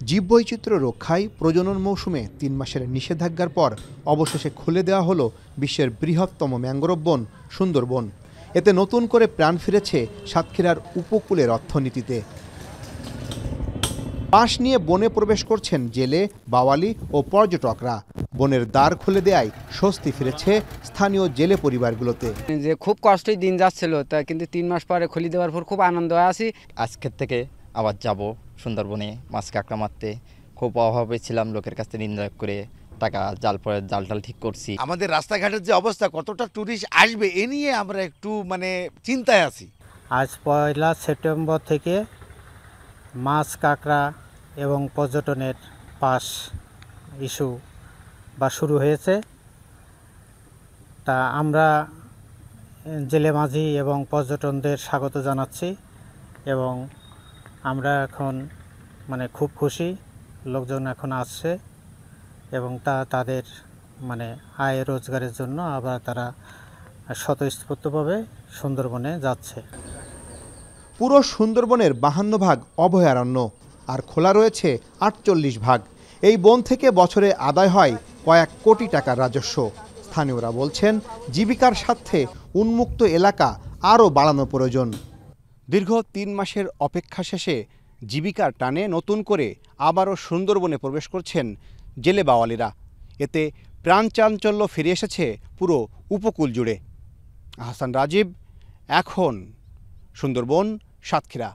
জীববৈচিত্র্য রক্ষায় প্রজনন মৌসুমে ৩ মাসের নিষেধাজ্ঞার পর অবশেষে খুলে দেওয়া হলো বিশ্বের বৃহত্তম ম্যানগ্রোভ বন সুন্দরবন। এতে নতুন করে প্রাণ ফিরেছে সাতক্ষীরার উপকূলের অর্থনীতিতে। বাঁশ নিয়ে বনে প্রবেশ করছেন জেলে, বাওয়ালি ও পর্যটকরা। বনের দ্বার খুলে দেয়ায় স্বস্তি ফিরেছে স্থানীয় জেলে পরিবারগুলোতে। যে খুব কষ্টই দিন যাচ্ছিল, তা কিন্তু ৩ মাস পরে খুলে দেওয়ার পর খুব আনন্দ আছি। আজকের থেকে আবার যাব সুন্দরবনে মাছ কাঁকড়া মারতে। খুব অভাবে ছিলাম, লোকের কাছ থেকে ঋণ করে টাকা জাল ঠিক করছি। আমাদের রাস্তাঘাটের যে অবস্থা, কতটা ট্যুরিস্ট আসবে এ নিয়ে আমরা একটু চিন্তায় আছি। আজ ১লা সেপ্টেম্বর থেকে মাছ কাঁকড়া এবং পর্যটনের পাস ইস্যু শুরু হয়েছে। তা আমরা জেলে মাঝি এবং পর্যটনদের স্বাগত জানাচ্ছি এবং আমরা এখন খুব খুশি। লোকজন এখন আসছে এবং তাদের আয় রোজগারের জন্য আবার তারা স্বতঃস্ফূর্তভাবে সুন্দরবনে যাচ্ছে। পুরো সুন্দরবনের ৫২ ভাগ অভয়ারণ্য আর খোলা রয়েছে ৪৮ ভাগ। এই বন থেকে বছরে আদায় হয় কয়েক কোটি টাকার রাজস্ব। স্থানীয়রা বলছেন, জীবিকার স্বার্থে উন্মুক্ত এলাকা আরও বাড়ানো প্রয়োজন। দীর্ঘ ৩ মাসের অপেক্ষা শেষে জীবিকার টানে নতুন করে আবারও সুন্দরবনে প্রবেশ করছেন জেলে বাওয়ালিরা। এতে প্রাণ চাঞ্চল্য ফিরে এসেছে পুরো উপকূল জুড়ে। আহসান রাজীব, এখন সুন্দরবন, সাতক্ষীরা।